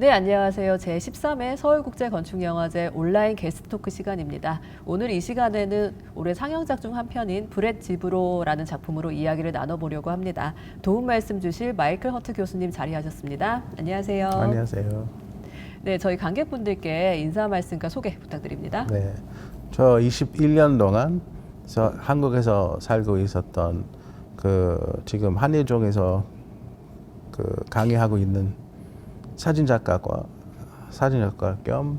네, 안녕하세요. 제13회 서울국제건축영화제 온라인 게스트 토크 시간입니다. 오늘 이 시간에는 올해 상영작 중 한 편인 브렛 지브로라는 작품으로 이야기를 나눠보려고 합니다. 도움 말씀 주실 마이클 허트 교수님 자리하셨습니다. 안녕하세요. 안녕하세요. 네, 저희 관객분들께 인사 말씀과 소개 부탁드립니다. 네, 저 21년 동안 한국에서 살고 있었던 지금 한예종에서 강의하고 있는 사진작가 겸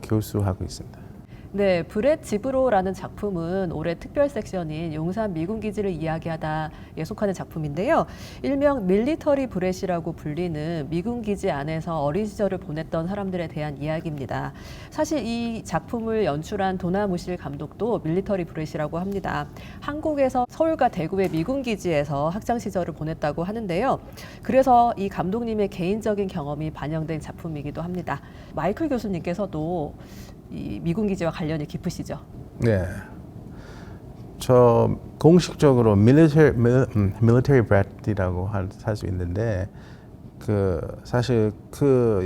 교수하고 있습니다. 네, 브렛 지브로라는 작품은 올해 특별 섹션인 용산 미군기지를 이야기하다에 속하는 작품인데요. 일명 밀리터리 브렛이라고 불리는 미군기지 안에서 어린 시절을 보냈던 사람들에 대한 이야기입니다. 사실 이 작품을 연출한 도나무실 감독도 밀리터리 브렛이라고 합니다. 한국에서 서울과 대구의 미군기지에서 학창 시절을 보냈다고 하는데요. 그래서 이 감독님의 개인적인 경험이 반영된 작품이기도 합니다. 마이클 교수님께서도 이 미군기지와 관련이 깊으시죠? 네, 저 공식적으로 military brat이라고 할 수 있는데 사실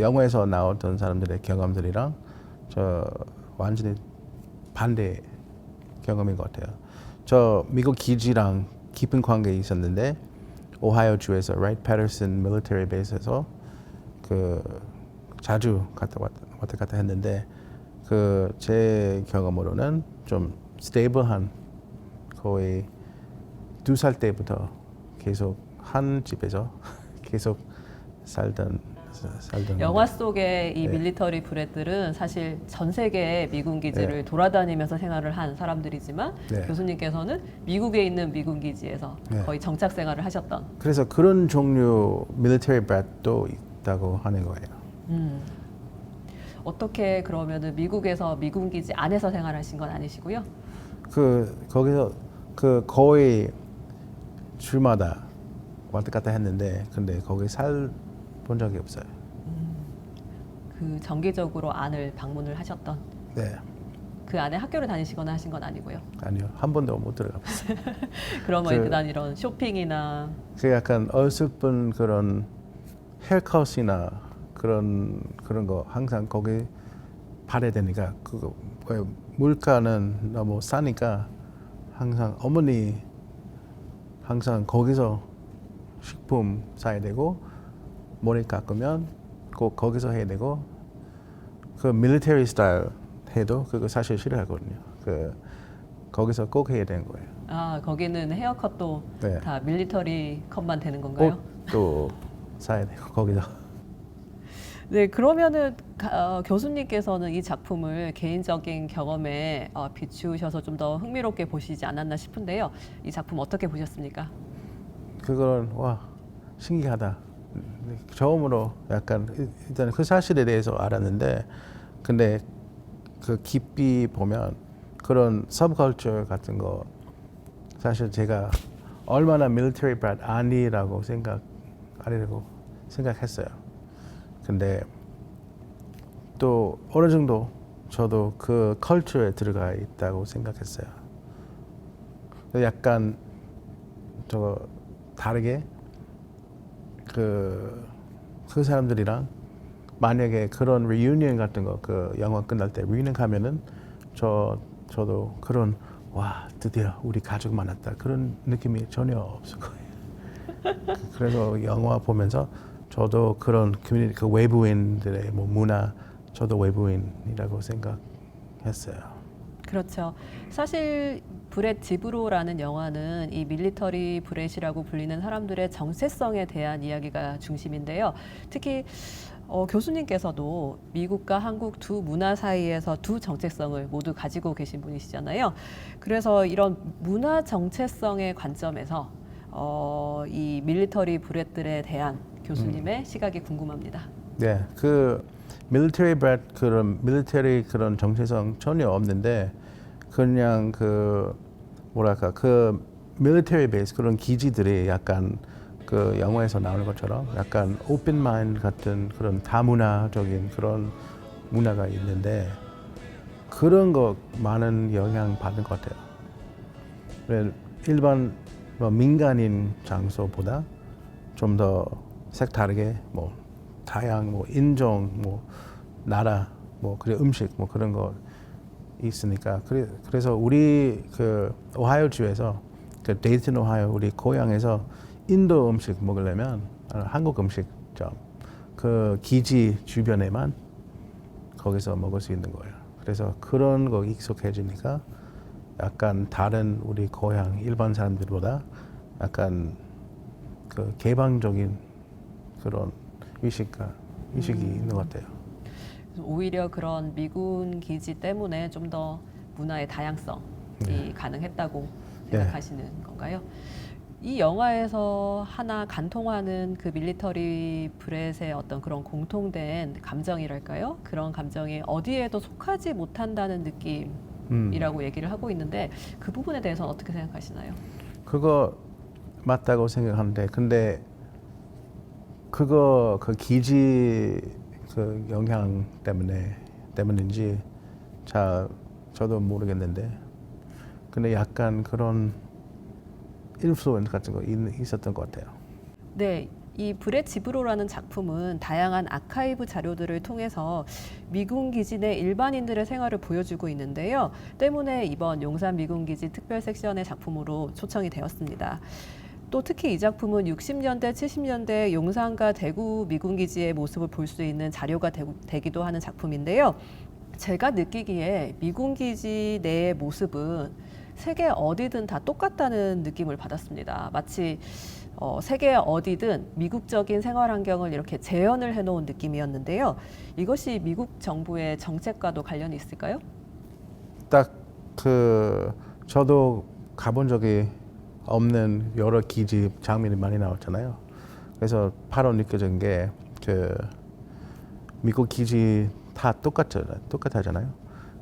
영화에서 나왔던 사람들의 경험들이랑 저 완전히 반대 경험인 것 같아요. 저 미국 기지랑 깊은 관계에 있었는데 오하이오 주에서 라이트 패터슨 밀리터리 베이스에서 자주 왔다 갔다 했는데 제 경험으로는 좀 스테이블한 거의 2살 때부터 계속 한 집에서 계속 살던 영화 속의 이 네. 밀리터리 브렛들은 사실 전 세계의 미군 기지를 돌아다니면서 생활을 한 사람들이지만 네. 교수님께서는 미국에 있는 미군 기지에서 네. 거의 정착 생활을 하셨던. 그래서 그런 종류 military brat도 있다고 하는 거예요. 어떻게 그러면은 미국에서 미군 기지 안에서 생활하신 건 아니시고요? 거기서 거의 주마다 왔다 갔다 했는데 근데 거기 살본 적이 없어요. 그 정기적으로 안을 방문을 하셨던. 네, 그 안에 학교를 다니시거나 하신 건 아니고요. 아니요, 한 번도 못 들어가봤어요. 그러면 일단 이런 쇼핑이나 약간 어설픈 그런 헤어컷이나 그런 거 항상 거기 팔아야 되니까 물가는 너무 싸니까 항상 어머니 항상 거기서 식품 사야 되고 머리 깎으면 꼭 거기서 해야 되고 밀리터리 스타일 해도 그거 사실 싫어하거든요. 거기서 꼭 해야 되는 거예요. 아, 거기는 헤어컷도 네. 다 밀리터리 컷만 되는 건가요? 옷도 사야 되고 거기서. 네, 그러면은 교수님께서는 이 작품을 개인적인 경험에 비추셔서 좀 더 흥미롭게 보시지 않았나 싶은데요. 이 작품 어떻게 보셨습니까? 그건 와 신기하다. 처음으로 약간 일단 그 사실에 대해서 알았는데 근데 깊이 보면 그런 서브컬처 같은 거 사실 제가 얼마나 military brat 아니라고 생각했어요. 근데 또 어느 정도 저도 그 컬처에 들어가 있다고 생각했어요. 약간 다르게 그 사람들이랑 만약에 그런 리유니언 같은 거 영화 끝날 때 리유니언 가면은 저도 그런 와 드디어 우리 가족 만났다 그런 느낌이 전혀 없을 거예요. 그래서 영화 보면서 저도 그런 커뮤니티 외부인들의 문화 저도 외부인이라고 생각했어요. 그렇죠. 사실 브렛 지브로라는 영화는 이 밀리터리 브렛이라고 불리는 사람들의 정체성에 대한 이야기가 중심인데요. 특히 교수님께서도 미국과 한국 두 문화 사이에서 두 정체성을 모두 가지고 계신 분이시잖아요. 그래서 이런 문화 정체성의 관점에서 이 밀리터리 브렛들에 대한 교수님의 시각이 궁금합니다. 네, military brat 밀리터리 그런 정체성 전혀 없는데 그냥 뭐랄까 military base 그런 기지들이 약간 영화에서 나오는 것처럼 약간 open mind 같은 그런 다문화적인 그런 문화가 있는데 그런 거 많은 영향 받는 것 같아요. 일반 민간인 장소보다 좀 더 색다르게 다양 뭐 인종, 뭐 나라, 뭐 그리고 음식 뭐 그런 거 있으니까 그래서 우리 그 오하이오 주에서 그 데이튼 오하이오 우리 고향에서 인도 음식 먹으려면 한국 음식점 그 기지 주변에만 거기서 먹을 수 있는 거예요. 그래서 그런 거 익숙해지니까 약간 다른 우리 고향 일반 사람들보다 약간 그 개방적인 그런 의식이 있는 것 같아요. 오히려 그런 미군 기지 때문에 좀 더 문화의 다양성이 네. 가능했다고 생각하시는 건가요? 이 영화에서 하나 간통하는 그 밀리터리 브렛의 어떤 그런 공통된 감정이랄까요? 그런 감정이 어디에도 속하지 못한다는 느낌이라고 얘기를 하고 있는데 그 부분에 대해서는 어떻게 생각하시나요? 그거 맞다고 생각하는데 근데 그거 그 기지 그 영향 때문인지 잘 저도 모르겠는데 근데 약간 그런 인플루언스 같은 거 있었던 것 같아요. 네, 이 브렛 지브로라는 작품은 다양한 아카이브 자료들을 통해서 미군 기지 내 일반인들의 생활을 보여주고 있는데요. 때문에 이번 용산 미군 기지 특별 섹션의 작품으로 초청이 되었습니다. 또 특히 이 작품은 60년대, 70년대 용산과 대구 미군 기지의 모습을 볼 수 있는 자료가 되기도 하는 작품인데요. 제가 느끼기에 미군 기지 내의 모습은 세계 어디든 다 똑같다는 느낌을 받았습니다. 마치 세계 어디든 미국적인 생활 환경을 이렇게 재현을 해놓은 느낌이었는데요. 이것이 미국 정부의 정책과도 관련이 있을까요? 딱 그 저도 가본 적이 없는 여러 기지 장면이 많이 나왔잖아요. 그래서 바로 느껴진 게 그 미국 기지 다 똑같하잖아요.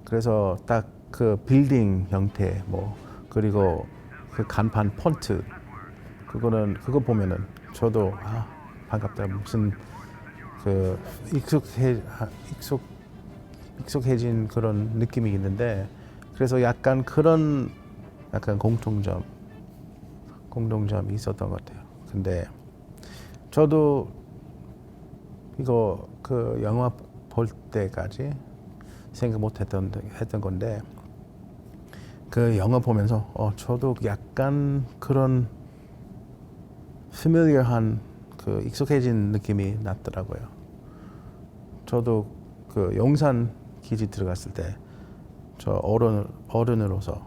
그래서 딱 그 빌딩 형태 뭐 그리고 그 간판 폰트 그거 보면은 저도 반갑다 무슨 그 익숙해진 그런 느낌이 있는데 그래서 약간 그런 약간 공통점이 있었던 것 같아요. 근데 저도 이거 그 영화 볼 때까지 생각 못 했던 건데 그 영화 보면서 저도 약간 그런 familiar한 그 익숙해진 느낌이 났더라고요. 저도 그 용산 기지 들어갔을 때 저 어른으로서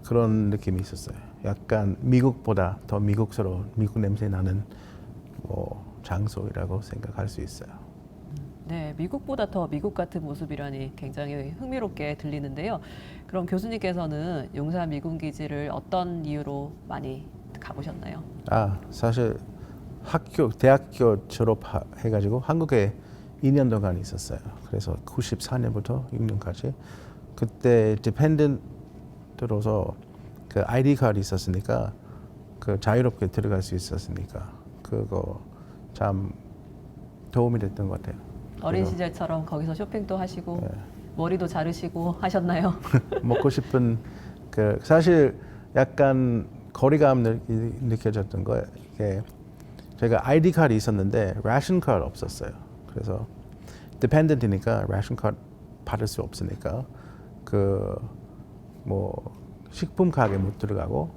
그런 느낌이 있었어요. 약간 미국보다 더 미국스러운 미국 냄새 나는 뭐 장소라고 생각할 수 있어요. 네, 미국보다 더 미국 같은 모습이라니 굉장히 흥미롭게 들리는데요. 그럼 교수님께서는 용산 미군 기지를 어떤 이유로 많이 가보셨나요? 사실 대학교 졸업해가지고 한국에 2년 동안 있었어요. 그래서 94년부터 6년까지 그때 디펜던트로서 그 아이디 카드 있었으니까 그 자유롭게 들어갈 수 있었으니까 그거 참 도움이 됐던 것 같아요. 어린 시절처럼 거기서 쇼핑도 하시고 네. 머리도 자르시고 하셨나요? 먹고 싶은 사실 약간 거리감 느껴졌던 거예요. 이게 제가 아이디 카드 있었는데 라션 카드 없었어요. 그래서 디펜던트니까 라션 카드 받을 수 없으니까 그 뭐 식품 가게 못 들어가고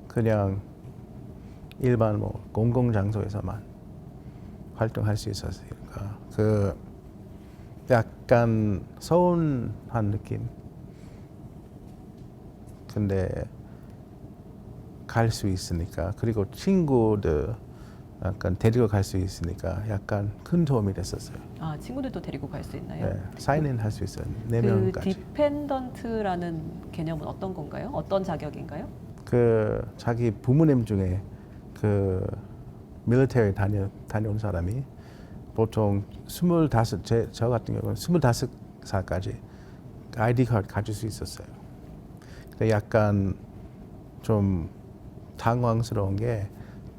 그냥 일반 뭐 공공 장소에서만 활동할 수 있었으니까 그 약간 서운한 느낌. 근데 갈 수 있으니까 그리고 친구들 약간 데리고 갈 수 있으니까 약간 큰 도움이 됐었어요. 친구들도 데리고 갈 수 있나요? 네, 사인인 할 수 있어요. 그 4명까지. 디펜던트라는 개념은 어떤 건가요? 어떤 자격인가요? 그 자기 부모님 중에 그 밀리터리 다녀온 사람이 보통 25, 저 같은 경우는 25살까지 아이디 카드 가질 수 있었어요. 근데 약간 좀 당황스러운 게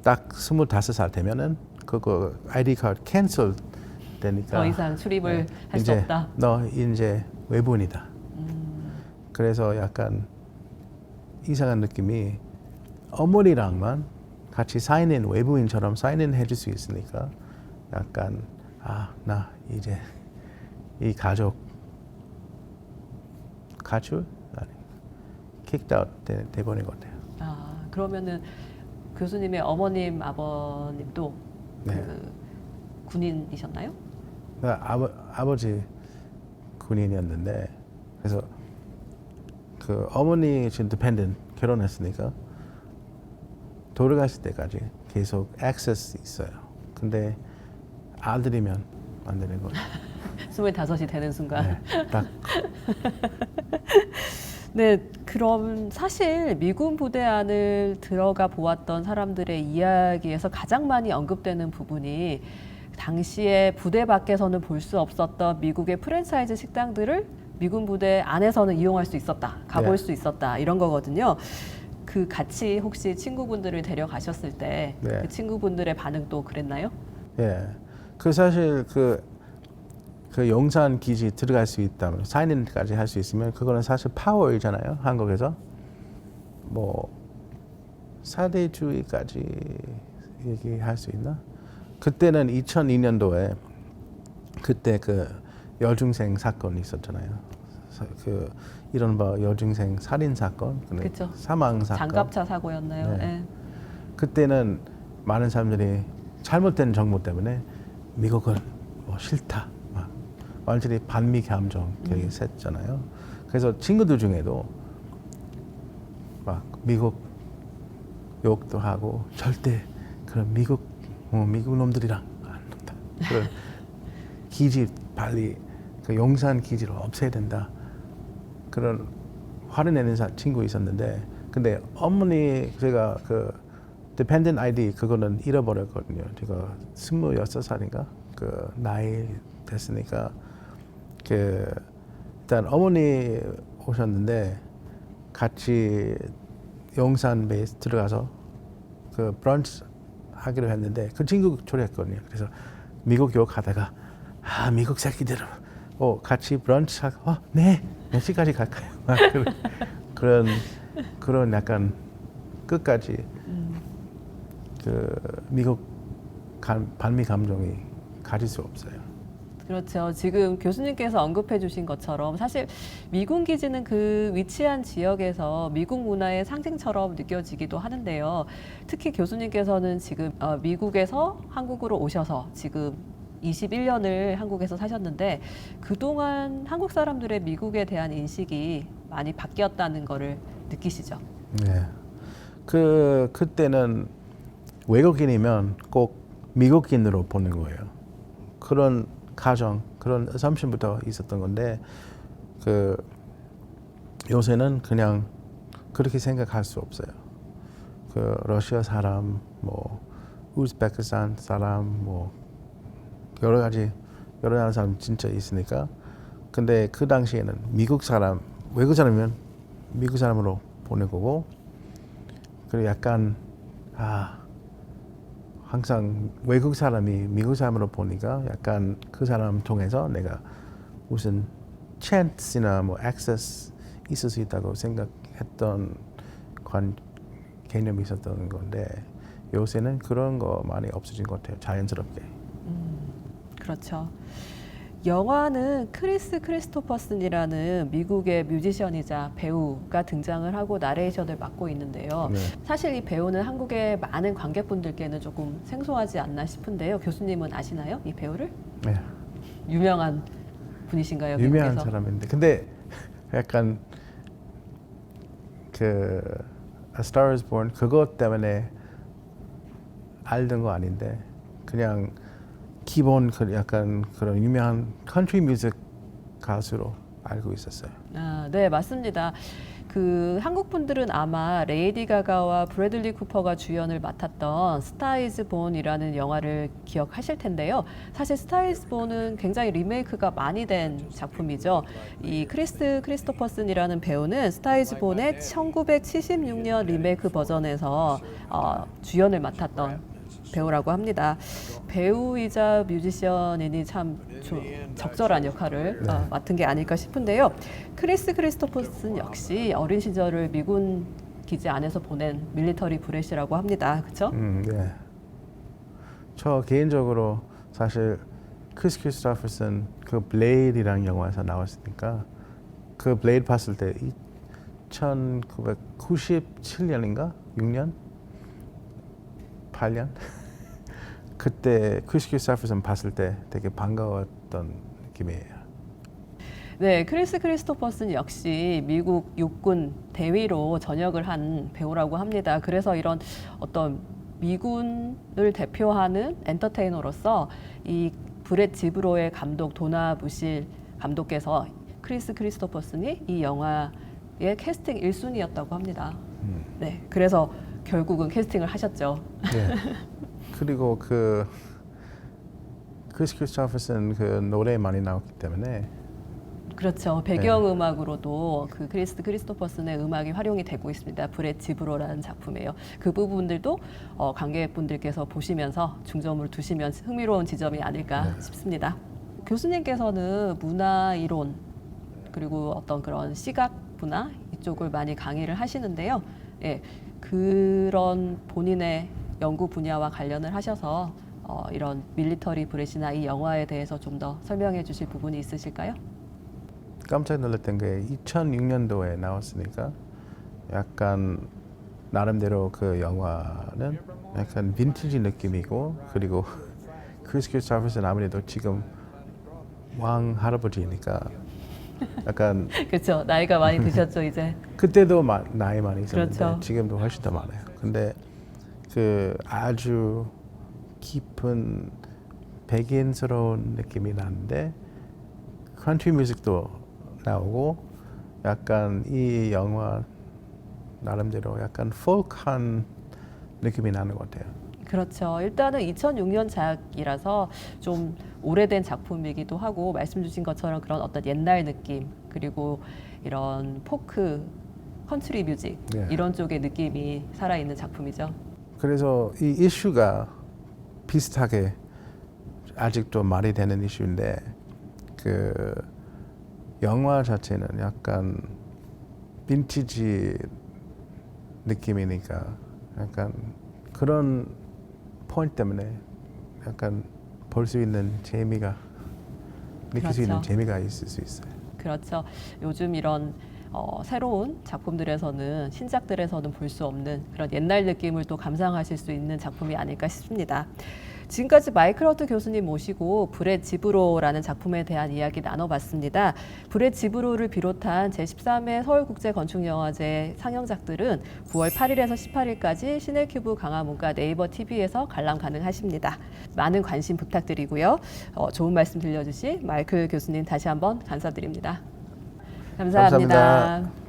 딱 25살 되면은 그거 아이디 카드 캔슬 되니까 더 이상 출입을 할 수 이제 없다. 너 이제 외부인이다. 그래서 약간 이상한 느낌이 어머니랑만 같이 사인인 외부인처럼 사인인 해줄 수 있으니까 약간 나 이제 이 가족 가출 아니 킥다웃 돼버린 것 같아요. 그러면은 교수님의 어머님, 아버님도 네. 그 군인이셨나요? 아버지 군인이었는데 그래서 그 어머니 지금 디펜던트 결혼했으니까 돌아가실 때까지 계속 액세스 있어요. 근데 아들이면 안 되는 거죠. 25이 되는 순간. 네, 딱 네, 그럼 사실 미군 부대 안을 들어가 보았던 사람들의 이야기에서 가장 많이 언급되는 부분이 당시에 부대 밖에서는 볼 수 없었던 미국의 프랜차이즈 식당들을 미군 부대 안에서는 이용할 수 있었다, 가볼 네. 수 있었다 이런 거거든요. 그 같이 혹시 친구분들을 데려가셨을 때 그 네. 친구분들의 반응도 그랬나요? 예. 그 사실 그 용산 기지 들어갈 수 있다면 사인인까지 할 수 있으면 그거는 사실 파워이잖아요. 한국에서 뭐 사대주의까지 얘기할 수 있나? 그때는 2002년도에 그때 그 여중생 사건이 있었잖아요. 그 이른바 여중생 살인 사건, 그쵸. 사망 사건. 장갑차 사고였나요? 네. 네. 그때는 많은 사람들이 잘못된 정보 때문에 미국은 뭐 싫다, 막 완전히 반미 감정 되게 셌잖아요. 그래서 친구들 중에도 막 미국 욕도 하고 절대 그런 미국 놈들이랑 안 논다. 그런 기지 빨리 그 용산 기지를 없애야 된다. 그런 화를 내는 친구 있었는데, 근데 어머니 제가 그 dependent ID 그거는 잃어버렸거든요. 제가 26살인가 그 나이 됐으니까 그 일단 어머니 오셨는데 같이 용산 베이스 들어가서 그 브런치 하기로 했는데 그 친구 초대했거든요. 그래서 미국 욕하다가 미국 새끼들은 같이 브런치 하고 네, 몇 시까지 갈까요? 막 그런 약간 끝까지 그 미국 반미 감정이 가질 수 없어요. 그렇죠. 지금 교수님께서 언급해 주신 것처럼 사실 미군 기지는 그 위치한 지역에서 미국 문화의 상징처럼 느껴지기도 하는데요. 특히 교수님께서는 지금 미국에서 한국으로 오셔서 지금 21년을 한국에서 사셨는데 그동안 한국 사람들의 미국에 대한 인식이 많이 바뀌었다는 거를 느끼시죠? 네. 그때는 외국인이면 꼭 미국인으로 보는 거예요. 그런 가정, 그런 assumption부터 있었던 건데 요새는 그냥 그렇게 생각할 수 없어요. 그 러시아 사람, 뭐 우즈베키스탄 사람, 뭐 여러 나라 사람 진짜 있으니까. 근데 그 당시에는 미국 사람, 외국 사람이면 미국 사람으로 보는 거고, 그리고 약간 항상 외국 사람이 미국 사람으로 보니까 약간 그 사람 통해서 내가 무슨 chance나 뭐 access 있을 수 있다고 생각했던 개념이 있었던 건데 요새는 그런 거 많이 없어진 것 같아요. 자연스럽게. 그렇죠. 영화는 크리스 크리스토퍼슨이라는 미국의 뮤지션이자 배우가 등장을 하고 나레이션을 맡고 있는데요. 네. 사실 이 배우는 한국의 많은 관객분들께는 조금 생소하지 않나 싶은데요. 교수님은 아시나요? 이 배우를? 네. 유명한 분이신가요? 유명한 미국에서? 사람인데 근데 약간 그 A Star Is Born 그것 때문에 알던 거 아닌데 그냥 기본 약간 그런 유명한 컨트리 뮤직 가수로 알고 있었어요. 네, 맞습니다. 그 한국 분들은 아마 레이디 가가와 브래들리 쿠퍼가 주연을 맡았던 스타 이즈 본이라는 영화를 기억하실 텐데요. 사실 스타 이즈 본은 굉장히 리메이크가 많이 된 작품이죠. 이 크리스 크리스토퍼슨이라는 배우는 스타 이즈 본의 1976년 리메이크 버전에서 주연을 맡았던 배우라고 합니다. 배우이자 뮤지션이니 참 적절한 역할을 맡은 게 아닐까 싶은데요. 크리스 크리스토퍼슨 역시 어린 시절을 미군 기지 안에서 보낸 밀리터리 브렛이라고 합니다. 그렇죠? 네. 저 개인적으로 사실 크리스 크리스토퍼슨 그 블레이드라는 영화에서 나왔으니까 그 블레이드 봤을 때 1997년인가 6년 8년 그때 크리스 크리스토퍼슨 봤을 때 되게 반가웠던 느낌이에요. 네, 크리스 크리스토퍼슨 역시 미국 육군 대위로 전역을 한 배우라고 합니다. 그래서 이런 어떤 미군을 대표하는 엔터테이너로서 이 브렛 지브로의 감독 도나 부실 감독께서 크리스 크리스토퍼슨이 이 영화의 캐스팅 1순위였다고 합니다. 네, 그래서 결국은 캐스팅을 하셨죠. 네. 그리고 그 크리스 크리스토퍼슨 그 노래 많이 나왔기 때문에 그렇죠. 배경음악으로도 그 크리스 크리스토퍼슨의 음악이 활용이 되고 있습니다. 브렛 지브로라는 작품이에요. 그 부분들도 관객분들께서 보시면서 중점을 두시면 흥미로운 지점이 아닐까 싶습니다. 교수님께서는 문화 이론 그리고 어떤 그런 시각 문화 이쪽을 많이 강의를 하시는데요. 예, 그런 본인의 연구 분야와 관련을 하셔서 이런 밀리터리 브렛이나 이 영화에 대해서 좀 더 설명해 주실 부분이 있으실까요? 깜짝 놀랐던 게 2006년도에 나왔으니까 약간 나름대로 그 영화는 약간 빈티지 느낌이고 그리고 크리스 크리스토퍼슨 아무래도 지금 왕 할아버지니까 약간 그렇죠. 나이가 많이 드셨죠, 이제. 그때도 나이 많이 있었는데 그렇죠. 지금도 훨씬 더 많아요. 근데 그 아주 깊은 백인스러운 느낌이 나는데 컨트리 뮤직도 나오고 약간 이 영화 나름대로 약간 폴크한 느낌이 나는 것 같아요. 그렇죠. 일단은 2006년 작이라서 좀 오래된 작품이기도 하고 말씀 주신 것처럼 그런 어떤 옛날 느낌 그리고 이런 포크, 컨트리 뮤직 네. 이런 쪽의 느낌이 살아있는 작품이죠. 그래서 이 이슈가 비슷하게 아직도 말이 되는 이슈인데 그 영화 자체는 약간 빈티지 느낌이니까 약간 그런 포인트 때문에 약간 볼 수 있는 재미가 느낄 수 있는 그렇죠. 재미가 있을 수 있어요. 그렇죠. 요즘 이런 새로운 작품들에서는 신작들에서는 볼 수 없는 그런 옛날 느낌을 또 감상하실 수 있는 작품이 아닐까 싶습니다. 지금까지 마이클 허트 교수님 모시고 브렛 지브로라는 작품에 대한 이야기 나눠봤습니다. 브렛 지브로를 비롯한 제13회 서울국제건축영화제 상영작들은 9월 8일에서 18일까지 시네큐브 강화문과 네이버 TV에서 관람 가능하십니다. 많은 관심 부탁드리고요. 좋은 말씀 들려주신 마이클 교수님 다시 한번 감사드립니다. 감사합니다. 감사합니다.